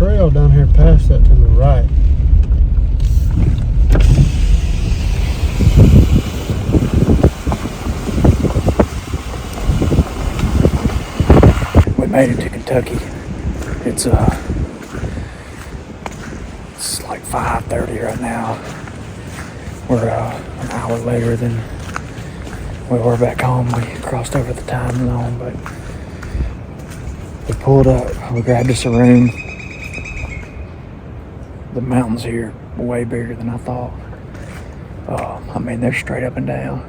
trail down here past that to the right. We made it to Kentucky. It's like 5:30 right now. We're an hour later than we were back home. We crossed over the time zone, but we pulled up. We grabbed us a room. The mountains here are way bigger than I thought. I mean, they're straight up and down.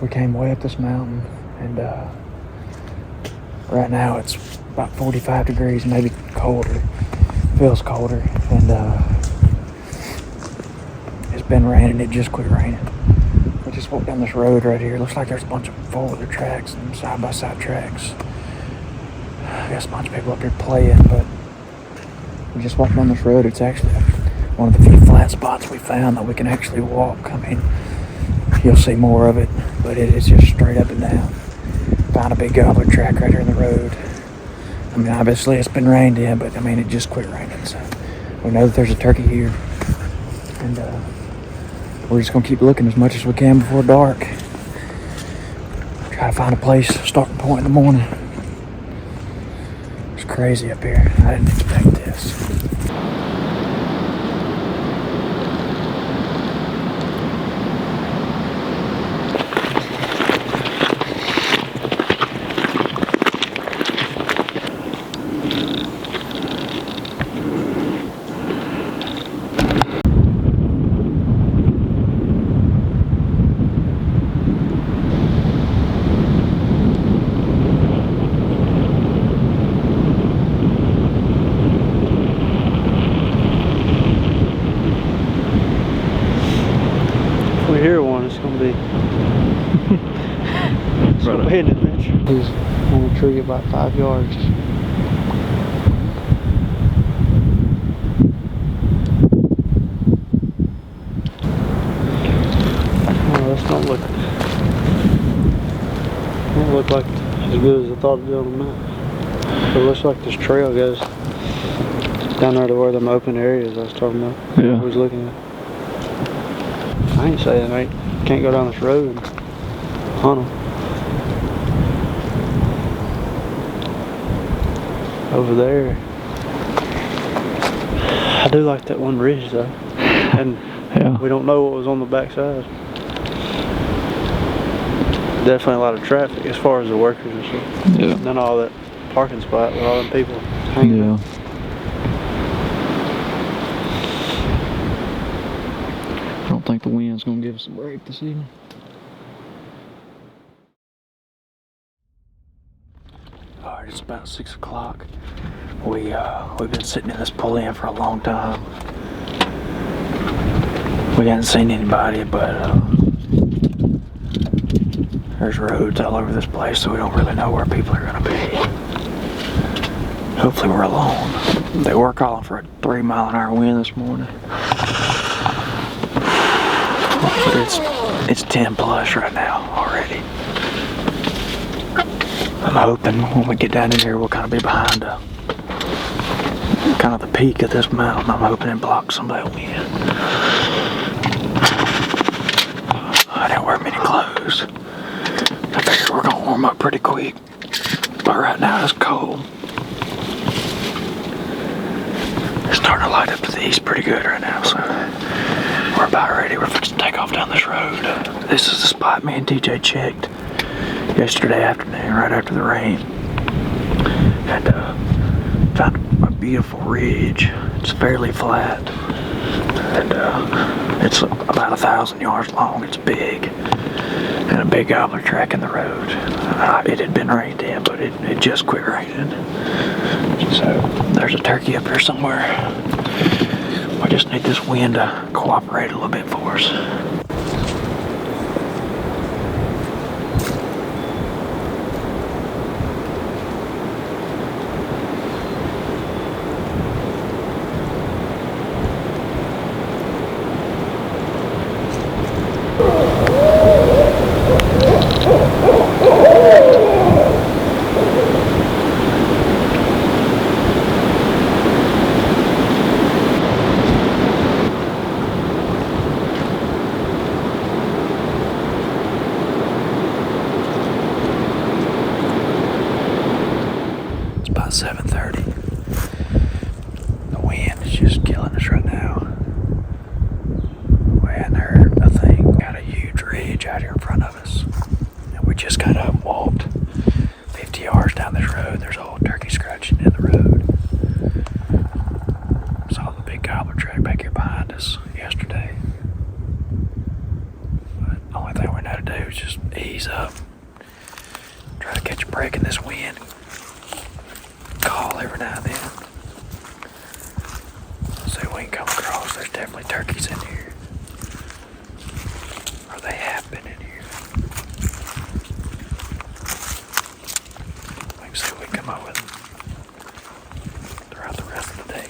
We came way up this mountain, and right now it's about 45 degrees, maybe colder. Feels colder, and it's been raining. It just quit raining. We just walked down this road right here. Looks like there's a bunch of four-wheeler tracks and side-by-side tracks. I guess a bunch of people up here playing, but we just walked down this road. It's actually one of the few flat spots we found that we can actually walk. I mean, you'll see more of it, but it is just straight up and down. Found a big gobbler track right here in the road. I mean, obviously it's been rained in, but I mean, it just quit raining, so we know that there's a turkey here, and we're just gonna keep looking as much as we can before dark. Try to find a place, starting point in the morning. It's crazy up here. I didn't expect this. If we hear one, it's gonna be it's gonna be an adventure. He's on a tree about 5 yards. Oh, that's don't look like as good as I thought it did on the map. It looks like this trail goes down there to where them open areas I was talking about. Yeah. I was looking at. I ain't saying I can't go down this road and hunt them. Over there, I do like that one ridge though, and Yeah. we don't know what was on the backside. Definitely a lot of traffic as far as the workers and stuff. Yeah. Then all that parking spot with all them people hanging out. I don't think the wind's gonna give us a break this evening. Alright, it's about 6 o'clock. We've been sitting in this pull-in for a long time. We haven't seen anybody, but there's roads all over this place, so we don't really know where people are gonna be. Hopefully we're alone. They were calling for a 3-mile-an-hour wind this morning. But it's 10 plus right now already. I'm hoping when we get down in here we'll kind of be behind kind of the peak of this mountain. I'm hoping it blocks some of that wind. I didn't wear many clothes. I figured we're gonna warm up pretty quick, but right now it's cold. It's starting to light up to the east pretty good right now, so we're about ready. We're fixing to take off down this road. This is the spot me and TJ checked yesterday afternoon, right after the rain, and found a beautiful ridge. It's fairly flat, and it's about 1,000 yards long. It's big, and a big gobbler track in the road. It had been rained in, but it just quit raining. So there's a turkey up here somewhere. We just need this wind to cooperate a little bit for us. about 7:30. The wind is just killing us right now. We hadn't heard a thing. Got a huge ridge out here in front of us. And we just kind of walked 50 yards down this road. There's a whole turkey scratching in the road. Saw the big gobbler track back here behind us yesterday. But the only thing we know to do is just ease up. Try to catch a break in this wind. Call every now and then. See if we can come across. There's definitely turkeys in here. Or they have been in here. We can see if we can come up with them throughout the rest of the day.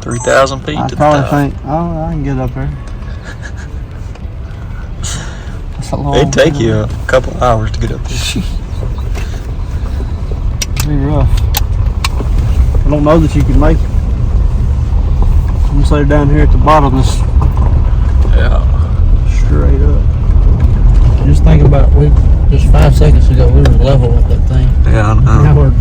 $3,000 feet I to the probably top. think, oh, I can get up there. That's a long It'd take time. you a couple hours to get up there. It'd be rough. I don't know that you can make it. I'm gonna say down here at the bottom, this Yeah. straight up. Just think about just 5 seconds ago we were level with that thing. Yeah, I Now know. we're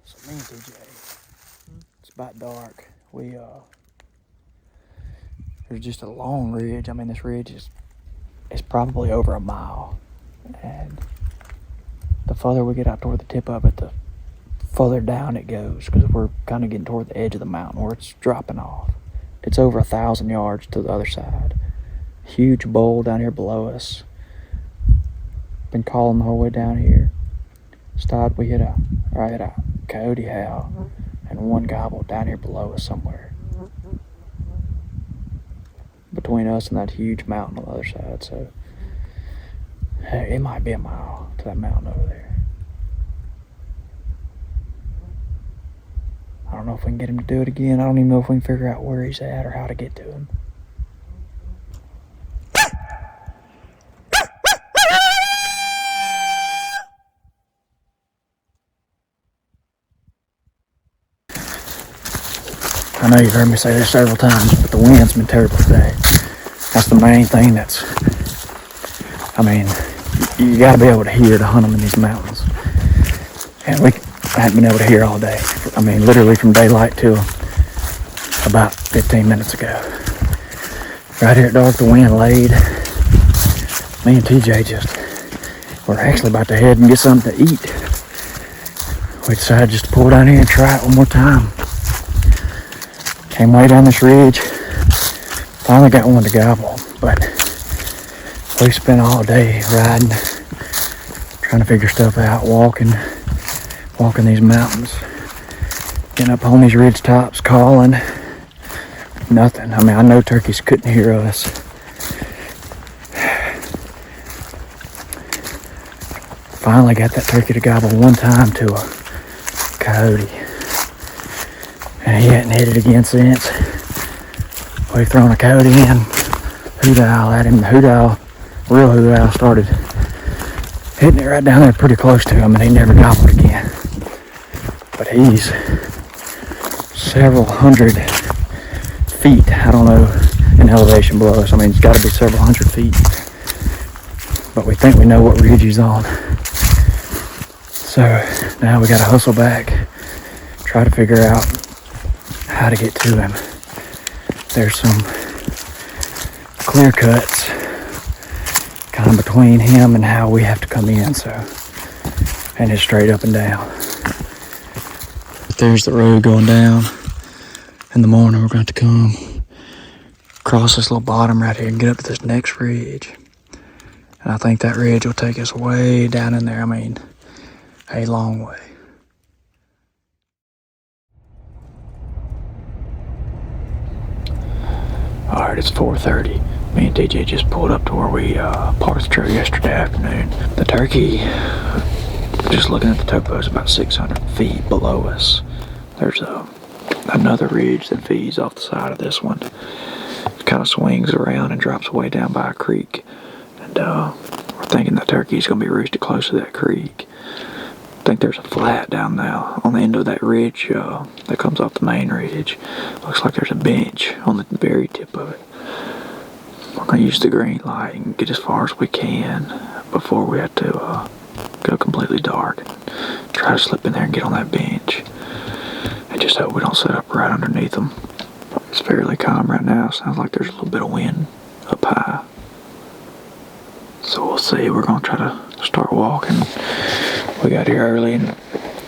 So me and TJ, it's about dark. There's just a long ridge. I mean, this ridge is probably over a mile. And the further we get out toward the tip of it, the further down it goes, because we're kind of getting toward the edge of the mountain where it's dropping off. It's over 1,000 yards to the other side. Huge bowl down here below us. Been calling the whole way down here. Stopped, we hit a coyote howl and one gobble down here below us somewhere. Between us and that huge mountain on the other side, so hey, it might be a mile to that mountain over there. I don't know if we can get him to do it again. I don't even know if we can figure out where he's at or how to get to him. I know you've heard me say this several times, but the wind's been terrible today. That's the main thing I mean, you gotta be able to hear to hunt them in these mountains. And we haven't been able to hear all day. I mean, literally from daylight till about 15 minutes ago. Right here at dark, the wind laid. Me and TJ we're actually about to head and get something to eat. We decided just to pull down here and try it one more time. Came way down this ridge. Finally got one to gobble, but we spent all day riding, trying to figure stuff out, walking these mountains, getting up on these ridge tops, calling. Nothing. I mean, I know turkeys couldn't hear us. Finally got that turkey to gobble one time to a coyote. And he hadn't hit it again since. We've thrown a coyote in, hoot owl at him. The real hoot owl started hitting it right down there pretty close to him, and he never gobbled again. But he's several hundred feet. I don't know in elevation below us. I mean, it's got to be several hundred feet. But we think we know what ridge he's on. So now we got to hustle back, try to figure out how to get to him. There's some clear cuts kind of between him and how we have to come in, so, and it's straight up and down. There's the road going down. In the morning we're going to come across this little bottom right here and get up to this next ridge. And I think that ridge will take us way down in there. I mean, a long way. Alright, it's 4:30. Me and DJ just pulled up to where we parked the truck yesterday afternoon. The turkey, just looking at the topo, is about 600 feet below us. There's another ridge that feeds off the side of this one. It kind of swings around and drops way down by a creek. And we're thinking the turkey's going to be roosted close to that creek. I think there's a flat down now on the end of that ridge that comes off the main ridge. Looks like there's a bench on the very tip of it. We're going to use the green light and get as far as we can before we have to go completely dark. And try to slip in there and get on that bench. And just hope we don't set up right underneath them. It's fairly calm right now. Sounds like there's a little bit of wind up high. So we'll see. We're going to try to start walking. We got here early, and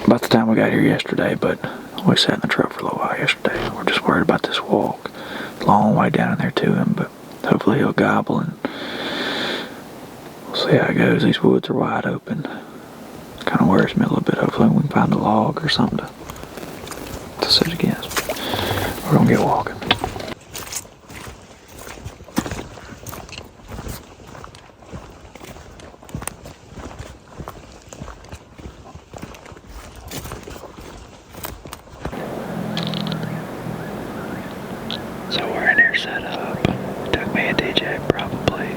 about the time we got here yesterday, but we sat in the truck for a little while yesterday. We're just worried about this walk. Long way down in there to him, but hopefully he'll gobble, and we'll see how it goes. These woods are wide open. Kind of worries me a little bit. Hopefully we can find a log or something to sit against. We're going to get walking. So we're in here set up. It took me and DJ probably,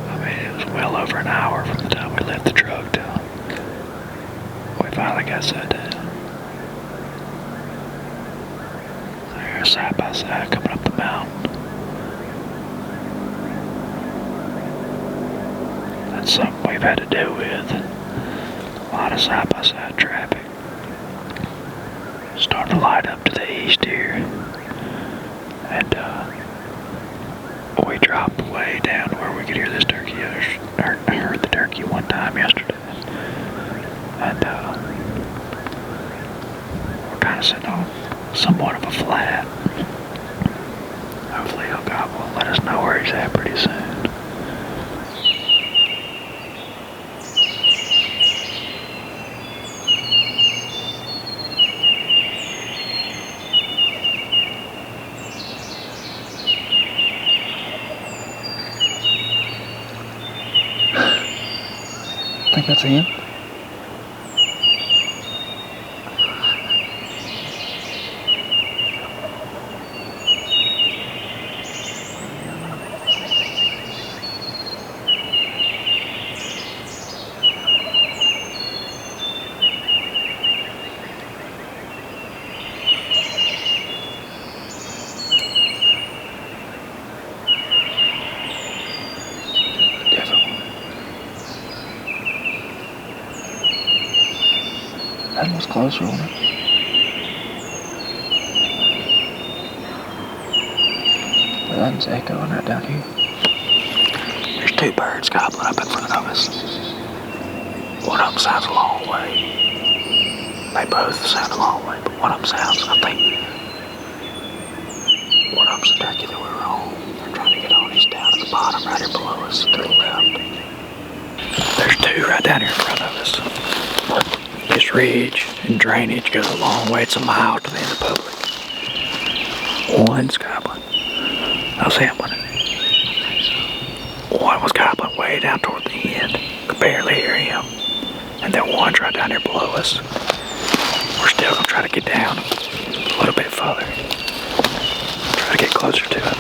I mean, it was well over an hour from the time we left the truck till we finally got set down. They're side by side coming up the mountain. That's something we've had to deal with. A lot of side by side traffic. Starting to light up to the east here. And we dropped way down to where we could hear this turkey. I heard the turkey one time yesterday. And we're kind of sitting on somewhat of a flat. Hopefully he'll gobble and let us know where he's at pretty soon. I think that's him. That was closer, wasn't it? Well, that's echoing right down here. There's two birds gobbling up in front of us. One of them sounds a long way. They both sound a long way, but one of them sounds, I think, one of them's the turkey that we were on. They're trying to get on. He's down at the bottom right here below us to the left. There's two right down here in front of us. This ridge and drainage goes a long way. It's a mile to the end of public. One's gobbling. That was him, wasn't it? One was gobbling way down toward the end. Could barely hear him. And then one's right down here below us. We're still going to try to get down a little bit further. Try to get closer to him.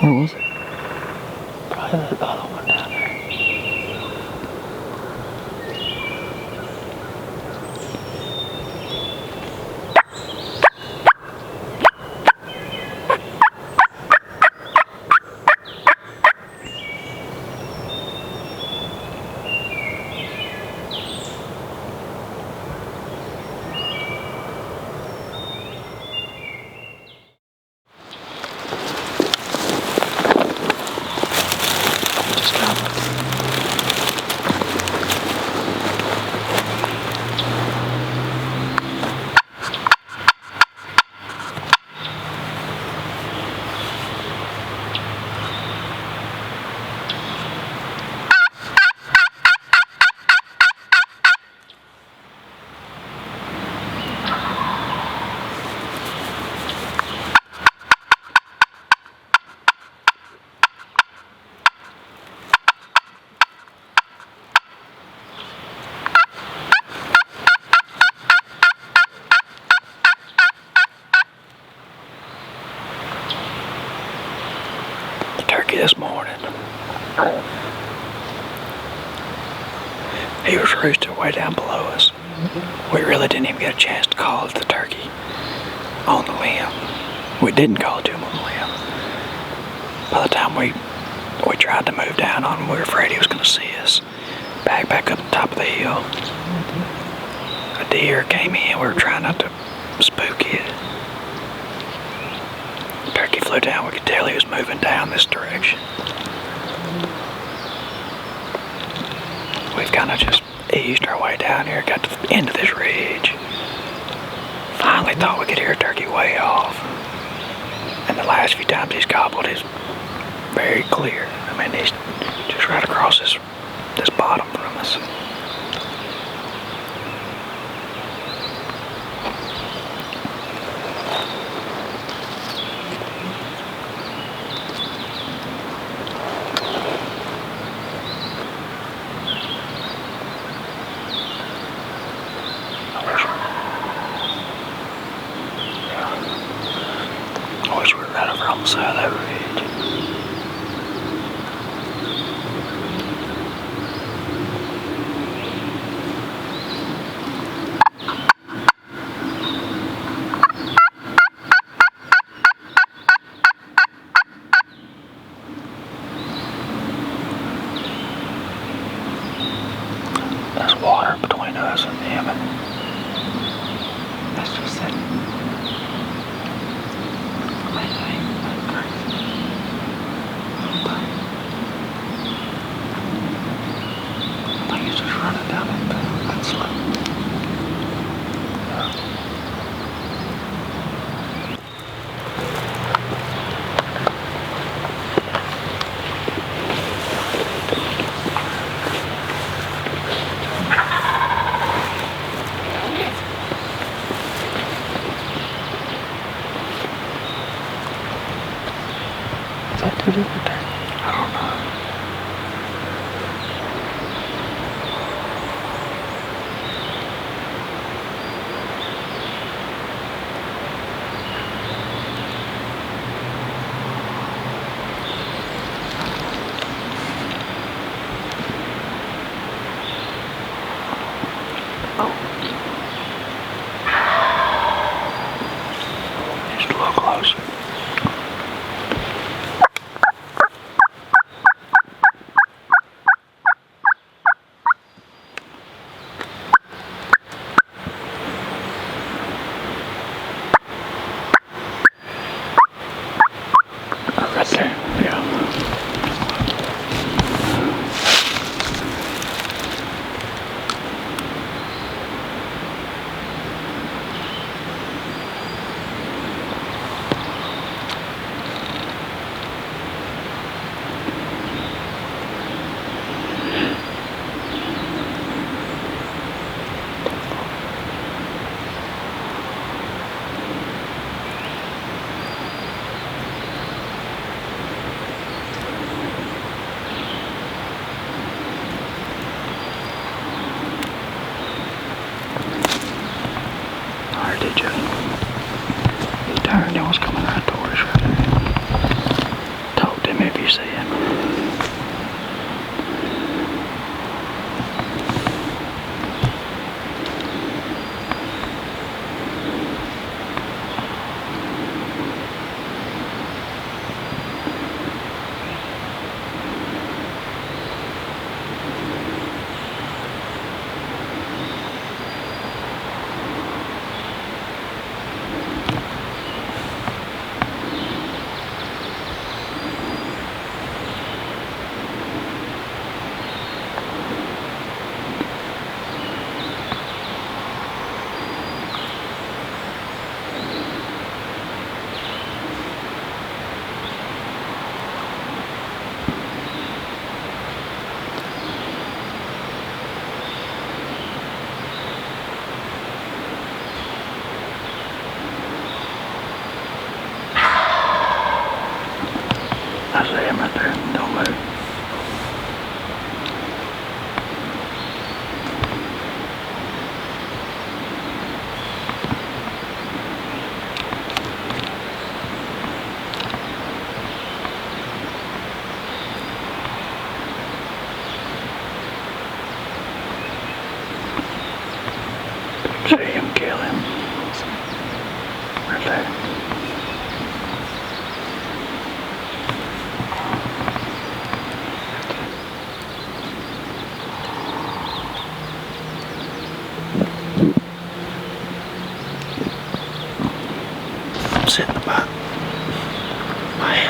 Where was it? Probably the other one down there. Just got the turkey this morning. He was roosting way down below us. We really didn't even get a chance to call it the turkey on the limb. We didn't call it to him on the limb. By the time we tried to move down on him, we were afraid he was going to see us. Back up the top of the hill. A deer came in. We were trying not to spook it. The turkey flew down. We could tell he was moving down this direction. We've kind of just eased our way down here, got to the end of this ridge. Finally thought we could hear a turkey way off. And the last few times he's gobbled is very clear. I mean, he's just right across this bottom from us. I wish we were right over on the side of that ridge. There's water between us and them, and that's just it. I think he's just running down that slope. Is that two different things? I don't know. Just a little closer.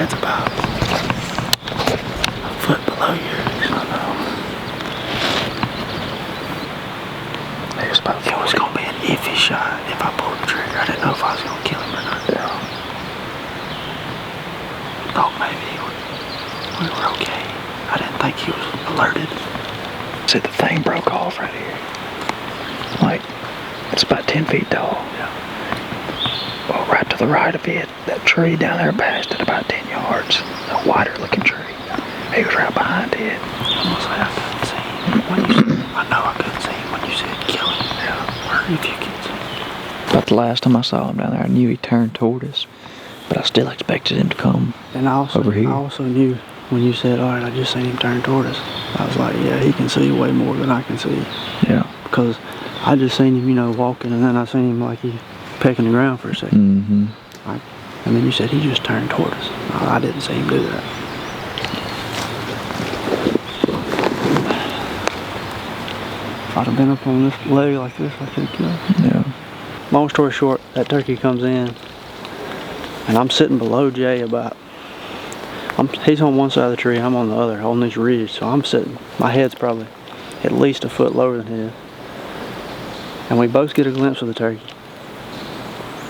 head's about a foot below yours. I know. It was gonna be an iffy shot if I pulled the trigger. I didn't know if I was gonna kill him or not. Yeah. Thought maybe we were okay. I didn't think he was alerted. See, the thing broke off right here. Like, it's about 10 feet tall. Yeah. Well, right to the right of it, that tree down there past it about 10 yards. A wider looking tree. He was right behind it. Honestly, I couldn't see him. When you said, I know I couldn't see him when you said kill him. Yeah. Or if you could see him. About the last time I saw him down there, I knew he turned toward us. But I still expected him to come over here. I also knew when you said, all right, I just seen him turn toward us. I was like, yeah, he can see way more than I can see. Yeah. Because I just seen him, you know, walking, and then I seen him like he pecking the ground for a second. Mm-hmm. And then you said he just turned toward us. I didn't see him do that. If I'd have been up on this leg like this, I could have killed him. Yeah. Long story short, that turkey comes in, and I'm sitting below Jay about, he's on one side of the tree, I'm on the other, on this ridge, so I'm sitting, my head's probably at least a foot lower than his. And we both get a glimpse of the turkey.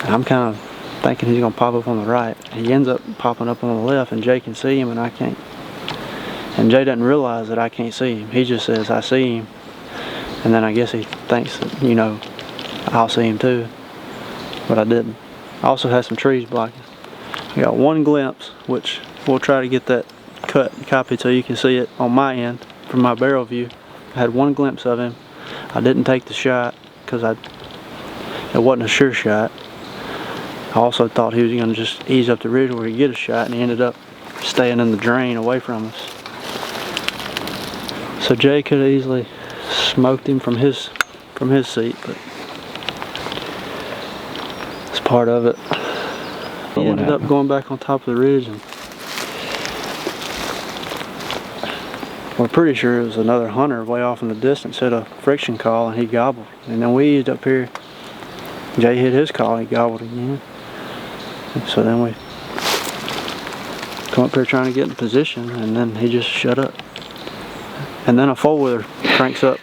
And I'm kind of thinking he's going to pop up on the right. He ends up popping up on the left, and Jay can see him and I can't. And Jay doesn't realize that I can't see him. He just says, I see him. And then I guess he thinks that, you know, I'll see him too. But I didn't. I also had some trees blocking. I got one glimpse, which we'll try to get that cut and copied so you can see it on my end from my barrel view. I had one glimpse of him. I didn't take the shot because it wasn't a sure shot. I also thought he was going to just ease up the ridge where he'd get a shot, and he ended up staying in the drain away from us. So Jay could have easily smoked him from his seat, but it's part of it. He ended up going back on top of the ridge, and we're pretty sure it was another hunter way off in the distance hit a friction call, and he gobbled. And then we eased up here. Jay hit his call, and he gobbled again. And so then we come up here trying to get in position, and then he just shut up. And then a four-wheeler cranks up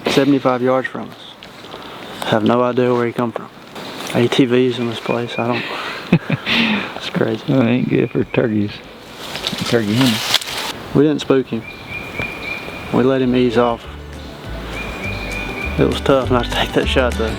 75 yards from us. Have no idea where he come from. ATVs in this place, I don't. It's crazy. That ain't good for turkeys. Turkey hunting. We didn't spook him. We let him ease off. It was tough not to take that shot though.